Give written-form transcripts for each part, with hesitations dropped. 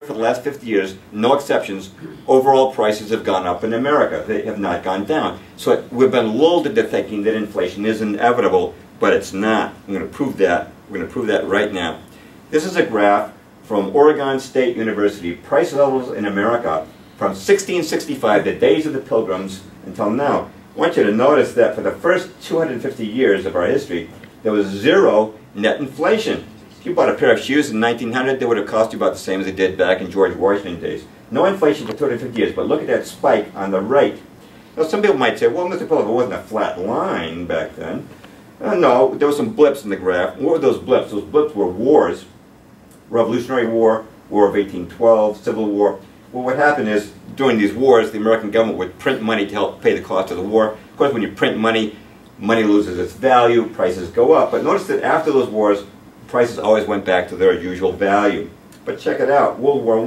For the last 50 years, no exceptions, overall prices have gone up in America. They have not gone down. So we've been lulled into thinking that inflation is inevitable, but it's not. I'm going to prove that. We're going to prove that right now. This is a graph from Oregon State University, price levels in America from 1665, the days of the Pilgrims, until now. I want you to notice that for the first 250 years of our history, there was zero net inflation. If you bought a pair of shoes in 1900, they would have cost you about the same as they did back in George Washington days. No inflation for 250 years, but look at that spike on the right. Now some people might say, well, Mr. Perloff, it wasn't a flat line back then. No, there were some blips in the graph. What were those blips? Those blips were wars. Revolutionary War, War of 1812, Civil War. Well, what happened is, during these wars, the American government would print money to help pay the cost of the war. Of course, when you print money, money loses its value, prices go up. But notice that after those wars, prices always went back to their usual value. But check it out, World War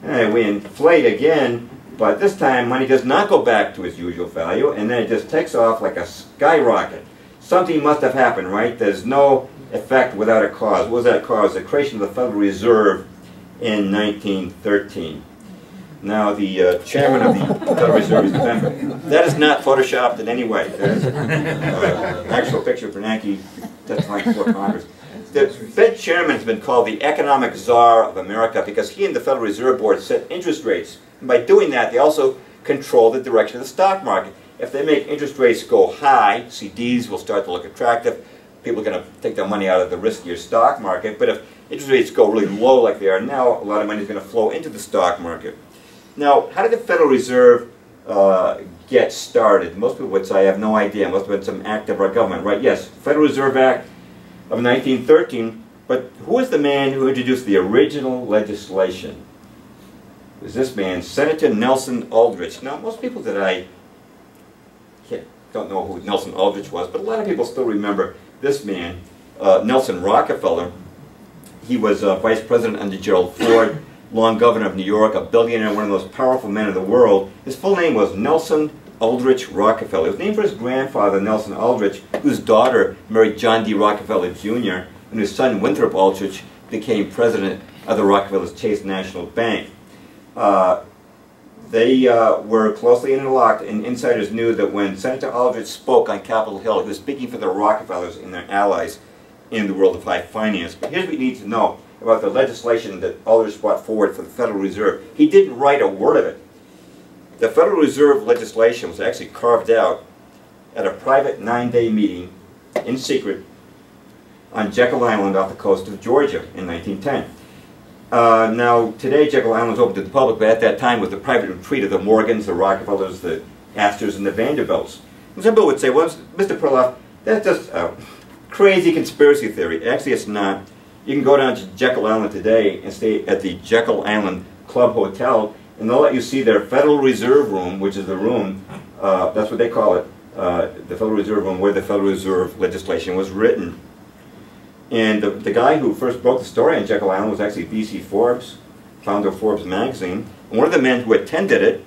I, we inflate again, but this time money does not go back to its usual value, and then it just takes off like a skyrocket. Something must have happened, right? There's no effect without a cause. What was that cause? The creation of the Federal Reserve in 1913. Now the chairman of the Federal Reserve is November. That is not photoshopped in any way. There's an actual picture of Bernanke testifying before Congress. The Fed chairman has been called the economic czar of America because he and the Federal Reserve Board set interest rates. And by doing that, they also control the direction of the stock market. If they make interest rates go high, CDs will start to look attractive. People are going to take their money out of the riskier stock market. But if interest rates go really low like they are now, a lot of money is going to flow into the stock market. Now, how did the Federal Reserve get started? Most people would say, I have no idea. It must have been some act of our government, right? Yes, Federal Reserve Act of 1913, but who was the man who introduced the original legislation? It was this man, Senator Nelson Aldrich. Now, most people today don't know who Nelson Aldrich was, but a lot of people still remember this man, Nelson Rockefeller. He was vice president under Gerald Ford, long governor of New York, a billionaire, one of the most powerful men in the world. His full name was Nelson Aldrich Rockefeller. It was named for his grandfather, Nelson Aldrich, whose daughter married John D. Rockefeller Jr., and whose son, Winthrop Aldrich, became president of the Rockefeller's Chase National Bank. They were closely interlocked, and insiders knew that when Senator Aldrich spoke on Capitol Hill, he was speaking for the Rockefellers and their allies in the world of high finance. But here's what you need to know about the legislation that Aldrich brought forward for the Federal Reserve. He didn't write a word of it. The Federal Reserve legislation was actually carved out at a private 9-day meeting in secret on Jekyll Island off the coast of Georgia in 1910. Now, today Jekyll Island is open to the public, but at that time it was the private retreat of the Morgans, the Rockefellers, the Astors, and the Vanderbilts. And some people would say, well, Mr. Perloff, that's just a crazy conspiracy theory. Actually, it's not. You can go down to Jekyll Island today and stay at the Jekyll Island Club Hotel, and they'll let you see their Federal Reserve Room, which is the room, that's what they call it, the Federal Reserve Room, where the Federal Reserve legislation was written. And the guy who first broke the story on Jekyll Island was actually B.C. Forbes, founder of Forbes magazine. And one of the men who attended it,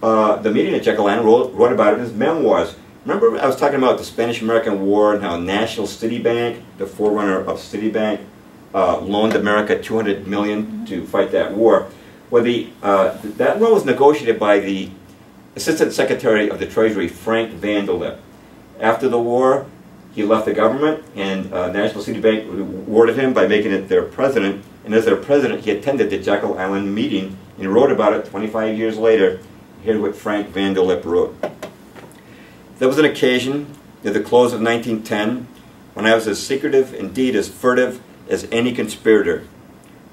the meeting at Jekyll Island, wrote about it in his memoirs. Remember I was talking about the Spanish-American War and how National Citibank, the forerunner of Citibank, loaned America $200 million to fight that war? Well, that loan was negotiated by the Assistant Secretary of the Treasury, Frank Vanderlip. After the war, he left the government, and National Citibank rewarded him by making it their president. And as their president, he attended the Jekyll Island meeting and wrote about it 25 years later. Here's what Frank Vanderlip wrote. There was an occasion near the close of 1910 when I was as secretive, indeed as furtive, as any conspirator.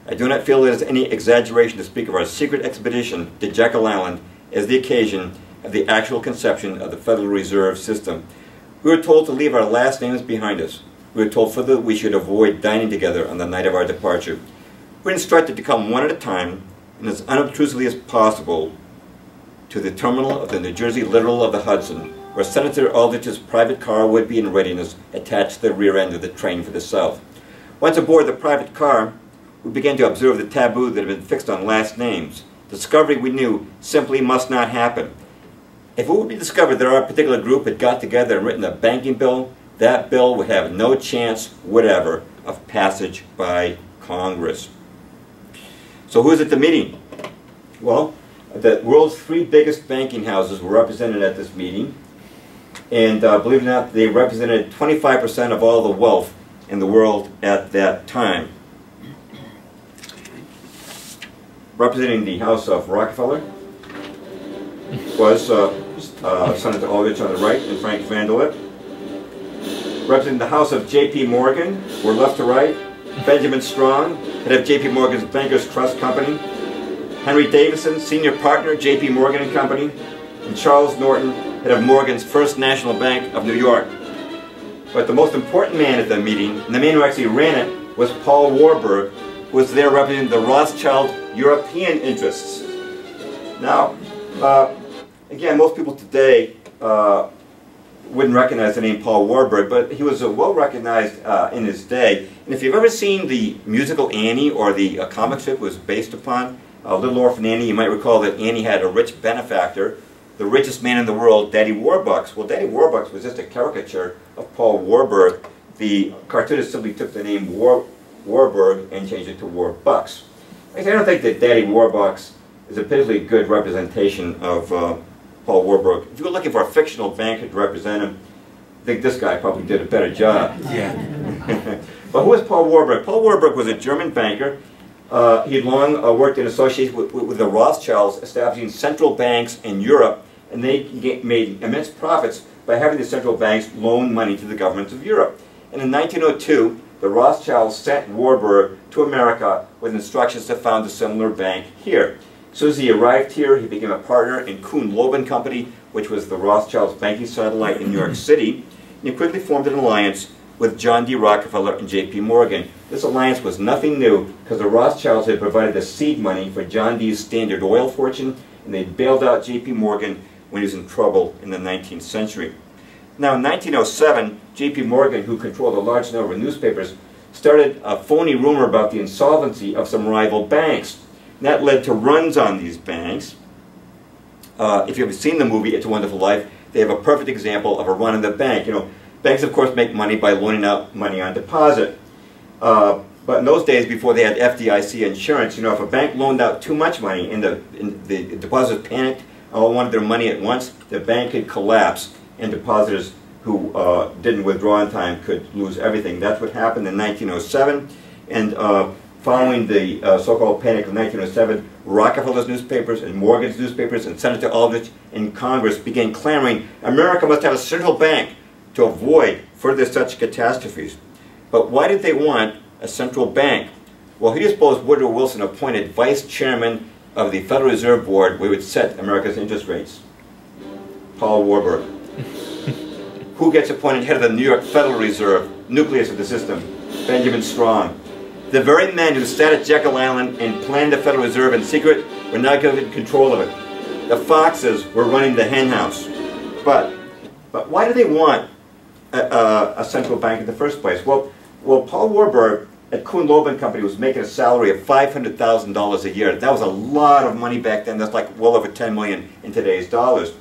I do not feel it is any exaggeration to speak of our secret expedition to Jekyll Island as the occasion of the actual conception of the Federal Reserve System. We were told to leave our last names behind us. We were told further that we should avoid dining together on the night of our departure. We were instructed to come one at a time and as unobtrusively as possible to the terminal of the New Jersey Littoral of the Hudson, where Senator Aldrich's private car would be in readiness attached to the rear end of the train for the south. Once aboard the private car, we began to observe the taboo that had been fixed on last names. Discovery, we knew, simply must not happen. If it would be discovered that our particular group had got together and written a banking bill, that bill would have no chance whatever of passage by Congress. So who's at the meeting? Well, the world's 3 biggest banking houses were represented at this meeting. And believe it or not, they represented 25% of all the wealth in the world at that time. Representing the House of Rockefeller was Senator Aldrich on the right and Frank Vanderlip. Representing the House of J.P. Morgan, were left to right, Benjamin Strong, head of J.P. Morgan's Bankers Trust Company, Henry Davison, senior partner, J.P. Morgan and Company, and Charles Norton, head of Morgan's First National Bank of New York. But the most important man at the meeting, and the man who actually ran it, was Paul Warburg, who was there representing the Rothschild European interests. Now, again, most people today wouldn't recognize the name Paul Warburg, but he was well recognized in his day. And if you've ever seen the musical Annie, or the comic strip was based upon, Little Orphan Annie, you might recall that Annie had a rich benefactor, the richest man in the world, Daddy Warbucks. Well, Daddy Warbucks was just a caricature of Paul Warburg. The cartoonist simply took the name Warburg and changed it to Warbucks. I don't think that Daddy Warbucks is a particularly good representation of Paul Warburg. If you were looking for a fictional banker to represent him, I think this guy probably did a better job. Yeah. But who was Paul Warburg? Paul Warburg was a German banker. He had long worked in association with the Rothschilds, establishing central banks in Europe, and they made immense profits by having the central banks loan money to the governments of Europe. And in 1902, the Rothschilds sent Warburg to America with instructions to found a similar bank here. As soon as he arrived here, he became a partner in Kuhn Loeb and Company, which was the Rothschilds' banking satellite in New York City, and he quickly formed an alliance with John D. Rockefeller and J.P. Morgan. This alliance was nothing new because the Rothschilds had provided the seed money for John D.'s Standard Oil fortune, and they bailed out J.P. Morgan when he was in trouble in the 19th century. Now in 1907, J.P. Morgan, who controlled a large number of newspapers, started a phony rumor about the insolvency of some rival banks. And that led to runs on these banks. If you've seen the movie It's a Wonderful Life, they have a perfect example of a run on the bank. You know, banks, of course, make money by loaning out money on deposit. But in those days, before they had FDIC insurance, you know, if a bank loaned out too much money and the depositors panicked, all wanted their money at once, the bank could collapse, and depositors who didn't withdraw in time could lose everything. That's what happened in 1907. And following the so-called panic of 1907, Rockefeller's newspapers and Morgan's newspapers and Senator Aldrich in Congress began clamoring, America must have a central bank to avoid further such catastrophes. But why did they want a central bank? Well, who do you suppose Woodrow Wilson appointed vice chairman of the Federal Reserve Board where he would set America's interest rates? Paul Warburg. Who gets appointed head of the New York Federal Reserve, nucleus of the system? Benjamin Strong. The very men who sat at Jekyll Island and planned the Federal Reserve in secret were not given control of it. The foxes were running the hen house. But why do they want a central bank in the first place? Well, Paul Warburg at Kuhn Loeb and Company was making a salary of $500,000 a year. That was a lot of money back then. That's like well over $10 million in today's dollars.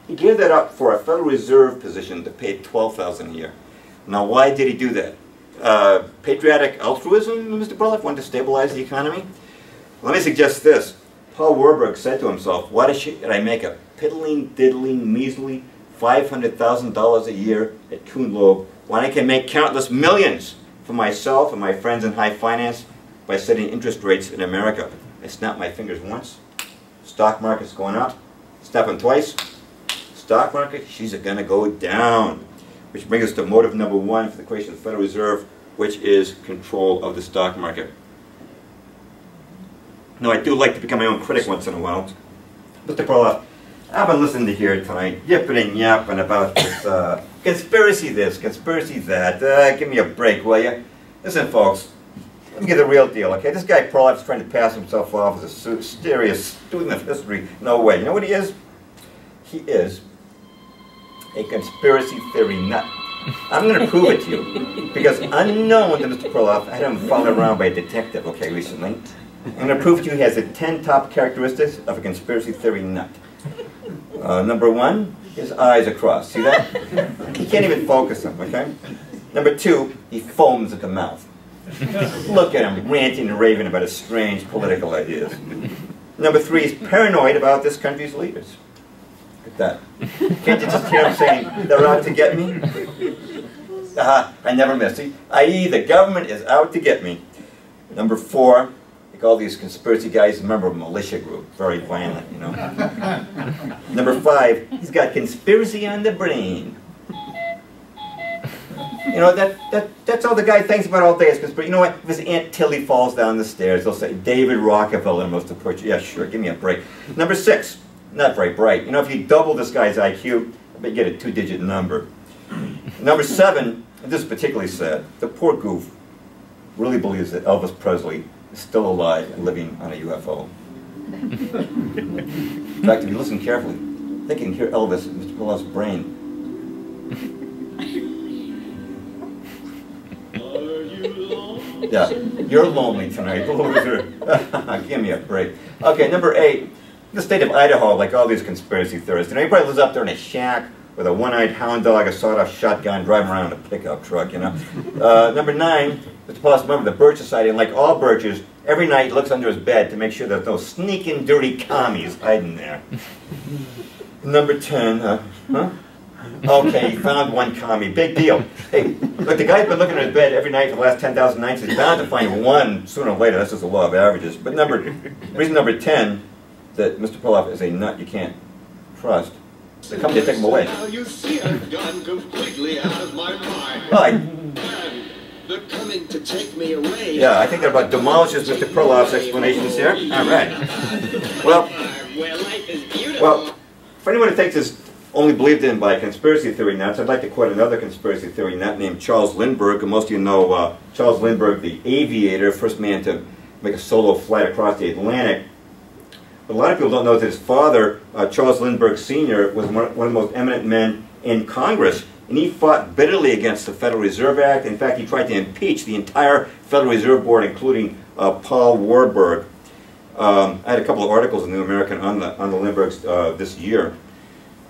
He gave that up for a Federal Reserve position that paid $12,000 a year. Now, why did he do that? Patriotic altruism, Mr. Perloff, wanted to stabilize the economy? Let me suggest this. Paul Warburg said to himself, why should I make a piddling, diddling, measly $500,000 a year at Kuhn Loeb when I can make countless millions for myself and my friends in high finance by setting interest rates in America? I snapped my fingers once. Stock market's going up. Snap them twice. Stock market, she's gonna go down. Which brings us to motive number one for the creation of the Federal Reserve, which is control of the stock market. Now, I do like to become my own critic once in a while. Mr. Perloff, I've been listening to here tonight, yipping and yapping about this conspiracy this, conspiracy that. Give me a break, will you? Listen, folks, let me get the real deal, okay? This guy Perloff's trying to pass himself off as a serious student of history. No way. You know what he is? He is a conspiracy theory nut. I'm going to prove it to you. Because unknown to Mr. Perloff, I had him followed around by a detective, okay, recently. I'm going to prove to you he has the 10 top characteristics of a conspiracy theory nut. Number one, his eyes are crossed. See that? He can't even focus them, okay? Number two, he foams at the mouth. Look at him ranting and raving about his strange political ideas. Number 3 is paranoid about this country's leaders. Look at that. Can't you just hear him saying, they're out to get me? I never miss. See, i.e. the government is out to get me. Number 4, like all these conspiracy guys, member of a militia group, very violent, you know. Number 5, he's got conspiracy on the brain. You know, that's all the guy thinks about all day is conspiracy. You know what? If his Aunt Tilly falls down the stairs, they'll say, David Rockefeller must have put you. Yeah, sure, give me a break. Number 6, not very bright. You know, if you double this guy's IQ, I bet you get a 2-digit number. Number 7, and this is particularly sad, the poor goof really believes that Elvis Presley is still alive and living on a UFO. In fact, if you listen carefully, I think you can hear Elvis in Mr. Perloff's brain. Yeah, you're lonely tonight, loser. Give me a break. Okay, number 8, the state of Idaho, like all these conspiracy theorists. You know, he probably lives up there in a shack with a one-eyed hound dog, a sawed-off shotgun, driving around in a pickup truck, you know. Number 9, Mr. Perloff's member of the Birch Society, and like all Birches, every night he looks under his bed to make sure there's no sneaking, dirty commies hiding there. Number 10, okay, he found one commie. Big deal. Hey, look, the guy's been looking at his bed every night for the last 10,000 nights. He's bound to find one sooner or later. That's just the law of averages. But reason number 10, that Mr. Perloff is a nut you can't trust. They come to take him away. Now you see I've gone completely out of my mind. Well, they're coming to take me away. yeah, I think that about demolishes Mr. Perloff's explanations here. All right. Well, life is beautiful. well, for anyone who thinks this only believed in by conspiracy theory nuts, I'd like to quote another conspiracy theory nut named Charles Lindbergh, and most of you know Charles Lindbergh, the aviator, first man to make a solo flight across the Atlantic. But a lot of people don't know that his father, Charles Lindbergh Sr., was one of the most eminent men in Congress, and he fought bitterly against the Federal Reserve Act. In fact, he tried to impeach the entire Federal Reserve Board, including Paul Warburg. I had a couple of articles in the New American on the Lindberghs this year.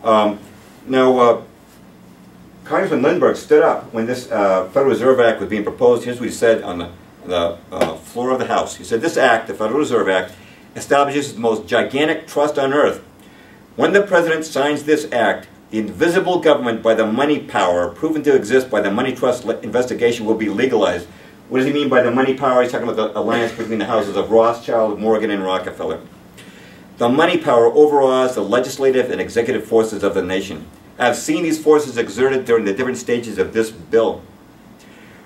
Now, Congressman Lindbergh stood up when this Federal Reserve Act was being proposed. Here's what he said on the floor of the House. He said, "This act, the Federal Reserve Act, establishes the most gigantic trust on earth. When the President signs this act, the invisible government by the money power proven to exist by the money trust investigation will be legalized." What does he mean by the money power? He's talking about the alliance between the houses of Rothschild, Morgan, and Rockefeller. The money power overawes the legislative and executive forces of the nation. I have seen these forces exerted during the different stages of this bill.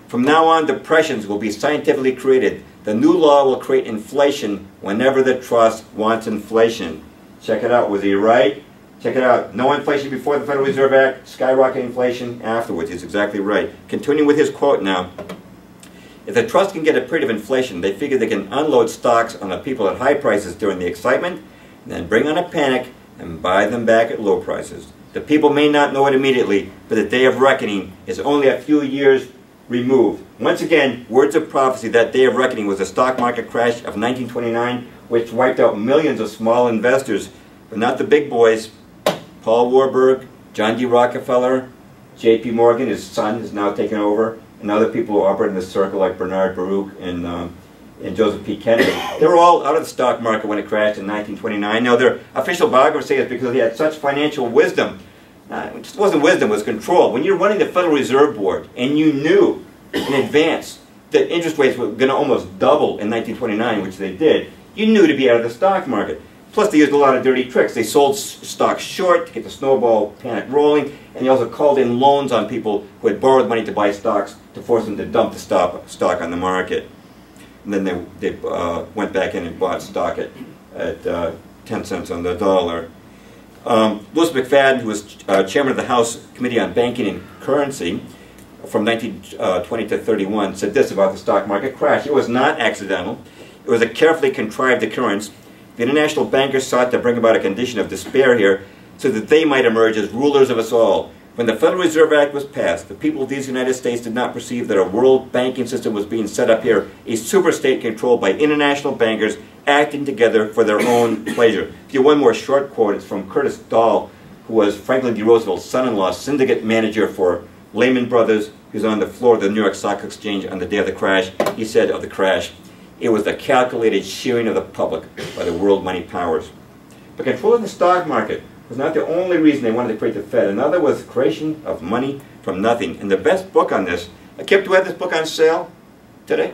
From now on, depressions will be scientifically created. The new law will create inflation whenever the trust wants inflation. Check it out. Was he right? Check it out. No inflation before the Federal Reserve Act, skyrocket inflation afterwards. He's exactly right. Continuing with his quote now. If the trust can get a period of inflation, they figure they can unload stocks on the people at high prices during the excitement, and then bring on a panic and buy them back at low prices. The people may not know it immediately, but the day of reckoning is only a few years removed. Once again, words of prophecy, that day of reckoning was the stock market crash of 1929, which wiped out millions of small investors, but not the big boys. Paul Warburg, John D. Rockefeller, J.P. Morgan, his son, is now taken over, and other people who operate in the circle like Bernard Baruch and Joseph P. Kennedy. They were all out of the stock market when it crashed in 1929. Now, their official biographers say it's because they had such financial wisdom. It just wasn't wisdom, it was control. When you're running the Federal Reserve Board and you knew in advance that interest rates were going to almost double in 1929, which they did, you knew to be out of the stock market. Plus, they used a lot of dirty tricks. They sold stocks short to get the snowball panic rolling, and they also called in loans on people who had borrowed money to buy stocks to force them to dump the stock on the market. And then they went back in and bought stock at 10 cents on the dollar. Louis McFadden, who was chairman of the House Committee on Banking and Currency from 1920 to 31, said this about the stock market crash. It was not accidental. It was a carefully contrived occurrence. The international bankers sought to bring about a condition of despair here so that they might emerge as rulers of us all. When the Federal Reserve Act was passed, the people of these United States did not perceive that a world banking system was being set up here, a superstate controlled by international bankers acting together for their own pleasure. If you have one more short quote, it's from Curtis Dahl, who was Franklin D. Roosevelt's son-in-law, syndicate manager for Lehman Brothers, He was on the floor of the New York Stock Exchange on the day of the crash. He said of the crash, "It was the calculated shearing of the public by the world money powers." But controlling the stock market was not the only reason they wanted to create the Fed. Another was the creation of money from nothing. And the best book on this, Kip, do we have this book on sale today?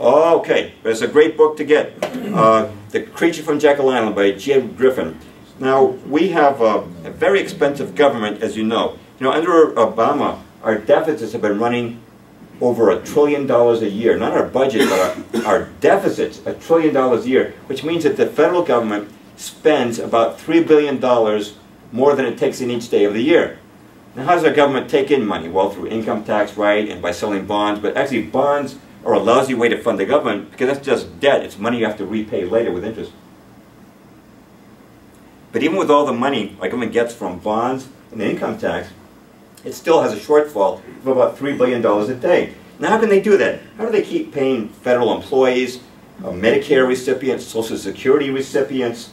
Oh, okay, but it's a great book to get. The Creature from Jekyll Island by J. Griffin. Now, we have a very expensive government, as you know. You know, under Obama, our deficits have been running over $1 trillion a year. Not our budget, but our deficits, $1 trillion a year, which means that the federal government spends about $3 billion more than it takes in each day of the year. Now, how does our government take in money? Well, through income tax, right, and by selling bonds. But actually, bonds are a lousy way to fund the government because that's just debt. It's money you have to repay later with interest. But even with all the money our government gets from bonds and the income tax, it still has a shortfall of about $3 billion a day. Now, how can they do that? How do they keep paying federal employees, Medicare recipients, Social Security recipients,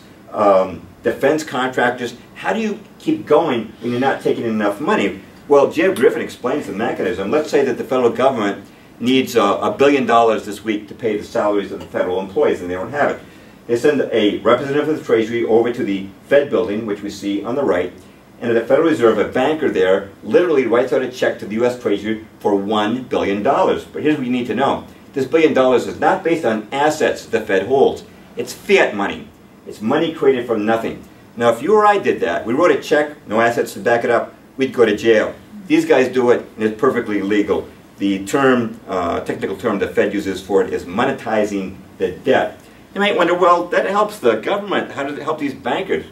defense contractors? How do you keep going when you're not taking in enough money? Well, J. Griffin explains the mechanism. Let's say that the federal government needs $1 billion this week to pay the salaries of the federal employees, and they don't have it. They send a representative of the Treasury over to the Fed building, which we see on the right, and at the Federal Reserve, a banker there literally writes out a check to the U.S. Treasury for $1 billion. But here's what you need to know. This $1 billion is not based on assets the Fed holds. It's fiat money. It's money created from nothing. Now, if you or I did that, we wrote a check, no assets to back it up, we'd go to jail. These guys do it, and it's perfectly legal. The term, technical term the Fed uses for it is monetizing the debt. You might wonder, well, that helps the government. How does it help these bankers?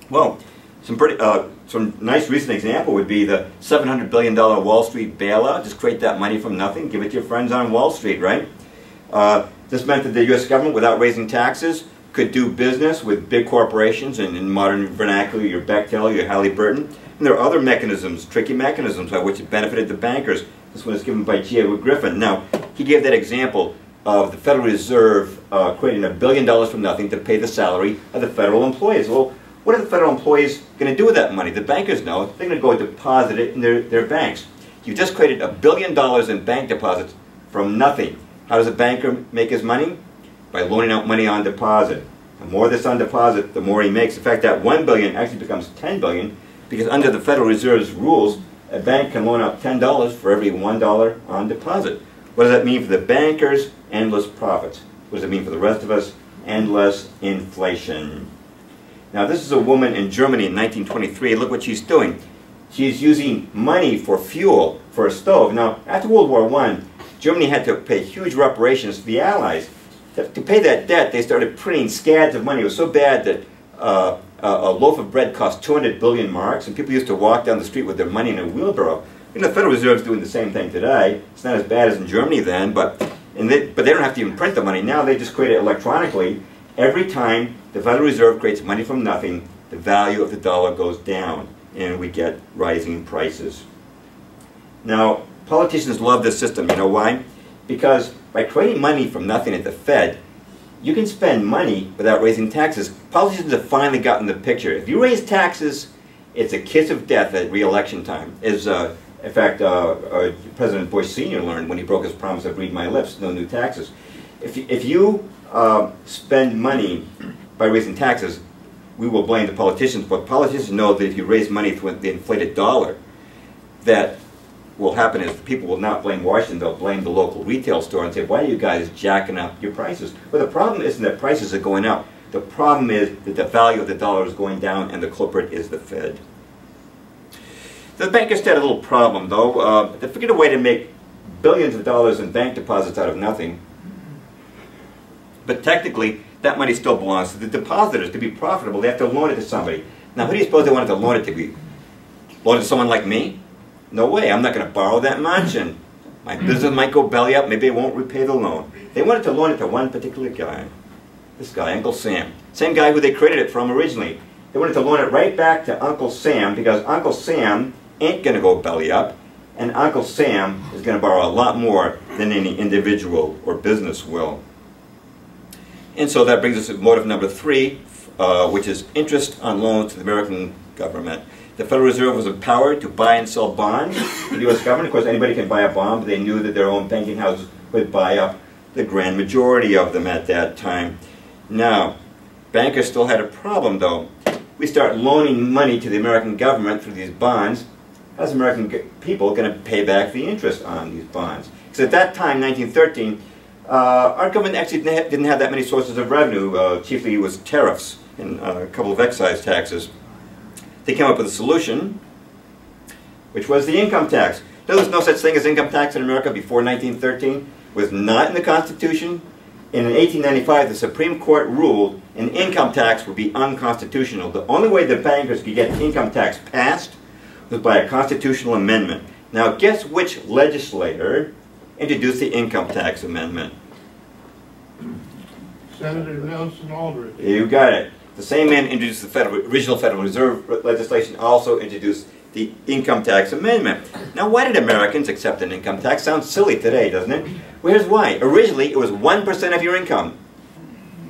Well, some nice recent example would be the $700 billion Wall Street bailout. Just create that money from nothing, give it to your friends on Wall Street, right? This meant that the U.S. government, without raising taxes, could do business with big corporations, and in modern vernacular, your Bechtel, your Halliburton. And there are other mechanisms, tricky mechanisms, by which it benefited the bankers. This one is given by J. Griffin. Now, he gave that example of the Federal Reserve creating $1 billion from nothing to pay the salary of the federal employees. Well, what are the federal employees going to do with that money? The bankers know. They're going to go deposit it in their banks. You just created $1 billion in bank deposits from nothing. How does a banker make his money? By loaning out money on deposit. The more that's on deposit, the more he makes. In fact, that $1 billion actually becomes $10 billion because under the Federal Reserve's rules, a bank can loan out $10 for every $1 on deposit. What does that mean for the bankers? Endless profits. What does it mean for the rest of us? Endless inflation. Now, this is a woman in Germany in 1923. Look what she's doing. She's using money for fuel for a stove. Now, after World War I, Germany had to pay huge reparations to the Allies. To pay that debt, they started printing scads of money. It was so bad that a loaf of bread cost 200 billion marks, and people used to walk down the street with their money in a wheelbarrow. You know, the Federal Reserve is doing the same thing today. It's not as bad as in Germany then, but they don't have to even print the money. Now they just create it electronically. Every time the Federal Reserve creates money from nothing, the value of the dollar goes down, and we get rising prices. Now, politicians love this system. You know why? Because by creating money from nothing at the Fed, you can spend money without raising taxes. Politicians have finally gotten the picture. If you raise taxes, it's a kiss of death at re-election time. As, in fact, President Bush Sr. learned when he broke his promise of read my lips, no new taxes. If you spend money by raising taxes, we will blame the politicians. But politicians know that if you raise money through the inflated dollar, that will happen is people will not blame Washington. They'll blame the local retail store and say, why are you guys jacking up your prices? But the problem isn't that prices are going up. The problem is that the value of the dollar is going down, and the culprit is the Fed. The bankers had a little problem, though. They figured a way to make billions of dollars in bank deposits out of nothing. But technically, that money still belongs to the depositors. To be profitable, they have to loan it to somebody. Now, who do you suppose they wanted to loan it to? Loan it to someone like me? No way, I'm not going to borrow that much, and my business might go belly up, maybe I won't repay the loan. They wanted to loan it to one particular guy. This guy, Uncle Sam. Same guy who they created it from originally. They wanted to loan it right back to Uncle Sam because Uncle Sam ain't going to go belly up, and Uncle Sam is going to borrow a lot more than any individual or business will. And so that brings us to motive number 3, which is interest on loans to the American government. The Federal Reserve was empowered to buy and sell bonds to the U.S. government. Of course, anybody can buy a bond, but they knew that their own banking houses would buy up the grand majority of them at that time. Now, bankers still had a problem, though. We start loaning money to the American government through these bonds. How's American people going to pay back the interest on these bonds? Because at that time, 1913, our government actually didn't have that many sources of revenue. Chiefly it was tariffs and a couple of excise taxes. They came up with a solution, which was the income tax. There was no such thing as income tax in America before 1913. It was not in the Constitution. And in 1895, the Supreme Court ruled an income tax would be unconstitutional. The only way the bankers could get income tax passed was by a constitutional amendment. Now, guess which legislator introduced the income tax amendment? Senator Nelson Aldrich. You got it. The same man introduced the original Federal Reserve legislation, also introduced the income tax amendment. Now, why did Americans accept an income tax? Sounds silly today, doesn't it? Well, here's why. Originally, it was 1% of your income.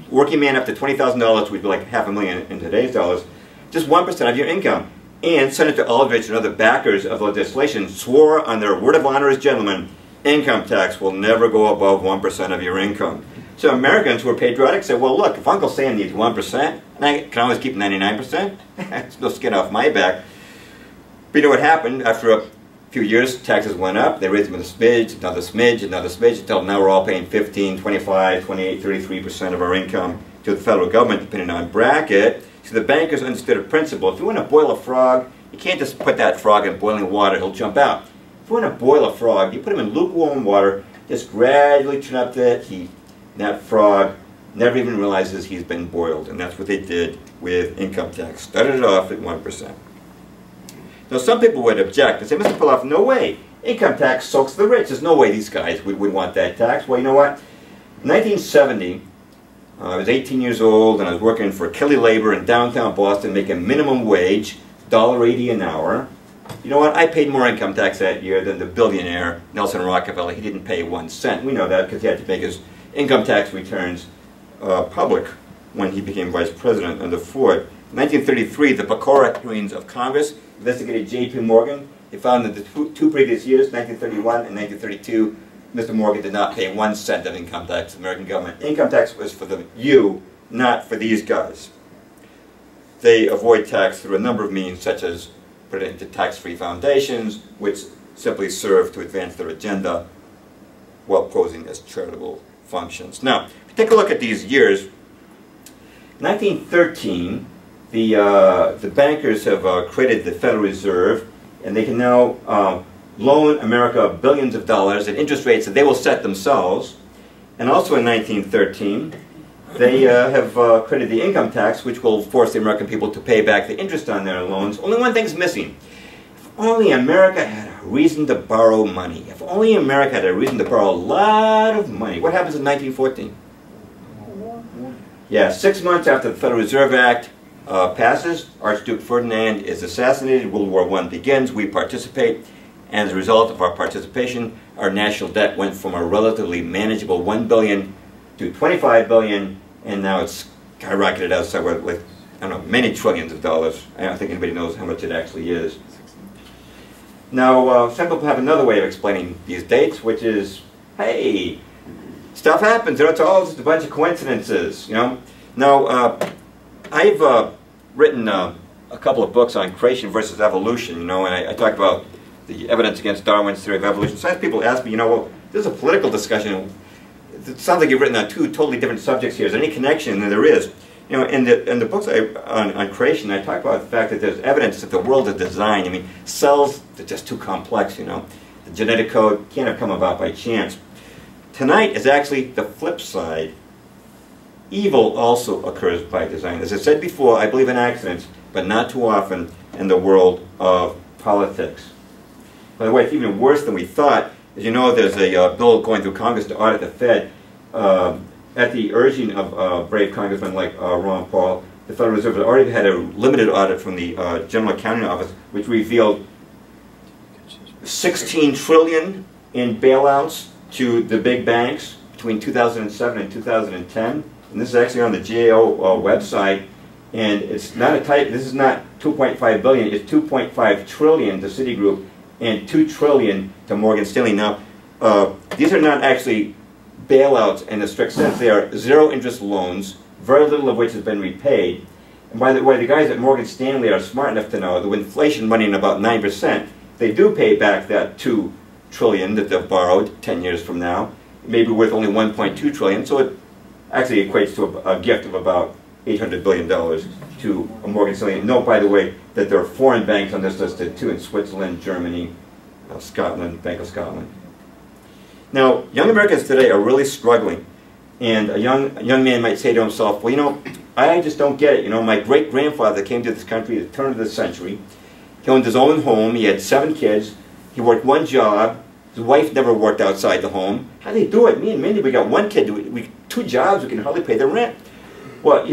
Working man up to $20,000 would be like $500,000 in today's dollars. Just 1% of your income. And Senator Aldrich and other backers of legislation swore on their word of honor as gentlemen, income tax will never go above 1% of your income. So Americans who were patriotic said, well, look, if Uncle Sam needs 1%, and I can always keep 99%, it's no skin off my back. But you know what happened? After a few years, taxes went up. They raised them a smidge, another smidge, until now we're all paying 15, 25, 28, 33% of our income to the federal government, depending on bracket. So the bankers understood a principle. If you want to boil a frog, you can't just put that frog in boiling water, he'll jump out. If you want to boil a frog, you put him in lukewarm water, just gradually turn up that heat. That frog never even realizes he's been boiled, and that's what they did with income tax. Started it off at 1%. Now some people would object and say, Mr. Perloff, no way. Income tax soaks the rich. There's no way these guys would want that tax. Well, you know what? In 1970, I was 18 years old, and I was working for Kelly Labor in downtown Boston, making minimum wage, $1.80 an hour. You know what? I paid more income tax that year than the billionaire Nelson Rockefeller. He didn't pay 1 cent. We know that because he had to make his income tax returns public when he became vice president under Ford. In 1933, the Pecora hearings of Congress investigated J.P. Morgan. They found that the two previous years, 1931 and 1932, Mr. Morgan did not pay 1 cent of income tax to the American government. Income tax was for you, not for these guys. They avoid tax through a number of means, such as put it into tax-free foundations, which simply serve to advance their agenda while posing as charitable functions. Now, if you take a look at these years, 1913, the bankers have created the Federal Reserve, and they can now loan America billions of dollars at interest rates that they will set themselves. And also in 1913, they have created the income tax, which will force the American people to pay back the interest on their loans. Only one thing's missing. If only America had a reason to borrow money. If only America had a reason to borrow a lot of money. What happens in 1914? Yeah, 6 months after the Federal Reserve Act passes, Archduke Ferdinand is assassinated, World War I begins, we participate, and as a result of our participation, our national debt went from a relatively manageable $1 billion to $25 billion, and now it's skyrocketed outside with, I don't know, many trillions of dollars. I don't think anybody knows how much it actually is. Now, some people have another way of explaining these dates, which is, hey, stuff happens, it's all just a bunch of coincidences, you know. Now, I've written a couple of books on creation versus evolution, you know, and I talk about the evidence against Darwin's theory of evolution. Sometimes people ask me, you know, well, this is a political discussion. It sounds like you've written on two totally different subjects here. Is there any connection? And there is. You know, in the books on creation, I talk about the fact that there's evidence that the world is designed. I mean, cells are just too complex, you know. The genetic code can't have come about by chance. Tonight is actually the flip side. Evil also occurs by design. As I said before, I believe in accidents, but not too often in the world of politics. By the way, it's even worse than we thought. As you know, there's a bill going through Congress to audit the Fed. At the urging of brave congressmen like Ron Paul, the Federal Reserve has already had a limited audit from the General Accounting Office, which revealed $16 trillion in bailouts to the big banks between 2007 and 2010. And this is actually on the GAO website. And it's not a type, this is not 2.5 billion, it's 2.5 trillion to Citigroup and 2 trillion to Morgan Stanley. Now, these are not actually bailouts in the strict sense. They are zero interest loans, very little of which has been repaid. And by the way, the guys at Morgan Stanley are smart enough to know that with inflation running about 9%, they do pay back that 2 trillion that they've borrowed 10 years from now, maybe worth only 1.2 trillion, so it actually equates to a gift of about $800 billion to Morgan Stanley. And note, by the way, that there are foreign banks on this list too, in Switzerland, Germany, Scotland, Bank of Scotland. Now, young Americans today are really struggling, and a young man might say to himself, well, you know, I just don't get it. You know, my great-grandfather came to this country at the turn of the century. He owned his own home. He had 7 kids. He worked 1 job. His wife never worked outside the home. How do they do it? Me and Mindy, we got 1 kid, 2 jobs, we can hardly pay the rent. Well,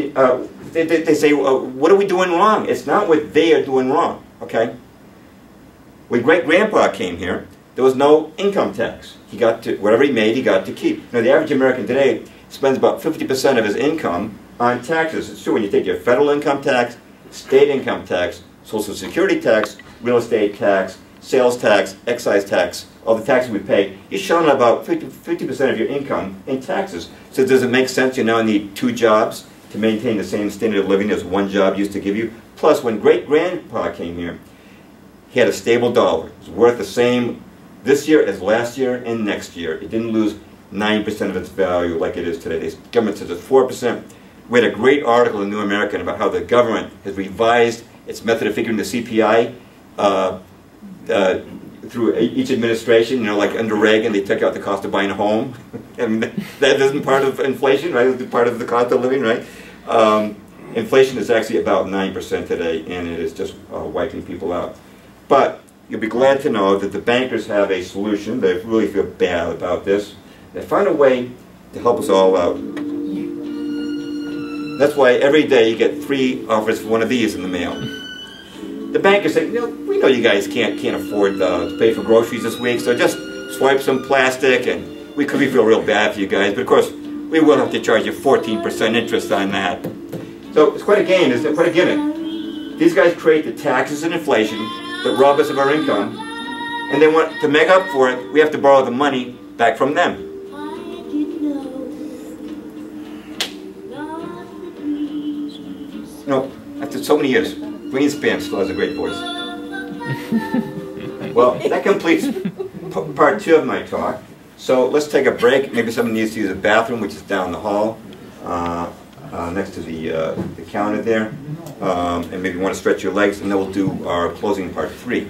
they say, what are we doing wrong? It's not what they are doing wrong, okay? When great-grandpa came here, there was no income tax. He got to, whatever he made, he got to keep. Now, the average American today spends about 50% of his income on taxes. It's true when you take your federal income tax, state income tax, Social Security tax, real estate tax, sales tax, excise tax, all the taxes we pay, you're showing about 50% of your income in taxes. So does it make sense you now need 2 jobs to maintain the same standard of living as 1 job used to give you? Plus, when great-grandpa came here, he had a stable dollar. It was worth the same this year as last year and next year. It didn't lose 9% of its value like it is today. The government says it's 4%. We had a great article in New American about how the government has revised its method of figuring the CPI through each administration. You know, like under Reagan, they took out the cost of buying a home. I mean, that isn't part of inflation, right? It's part of the cost of living, right? Inflation is actually about 9% today, and it is just wiping people out. But you'll be glad to know that the bankers have a solution. They really feel bad about this. They found a way to help us all out. That's why every day you get 3 offers for one of these in the mail. The bankers say, you know, we know you guys can't afford to pay for groceries this week, so just swipe some plastic, and we feel real bad for you guys, but of course we will have to charge you 14% interest on that. So it's quite a game, isn't it? Quite a gimmick. These guys create the taxes and inflation that rob us of our income, and they want to make up for it. We have to borrow the money back from them. You know, after so many years, Greenspan still has a great voice. Well, that completes part 2 of my talk. So let's take a break. Maybe someone needs to use the bathroom, which is down the hall, next to the counter there. And maybe you want to stretch your legs, and then we'll do our closing part 3.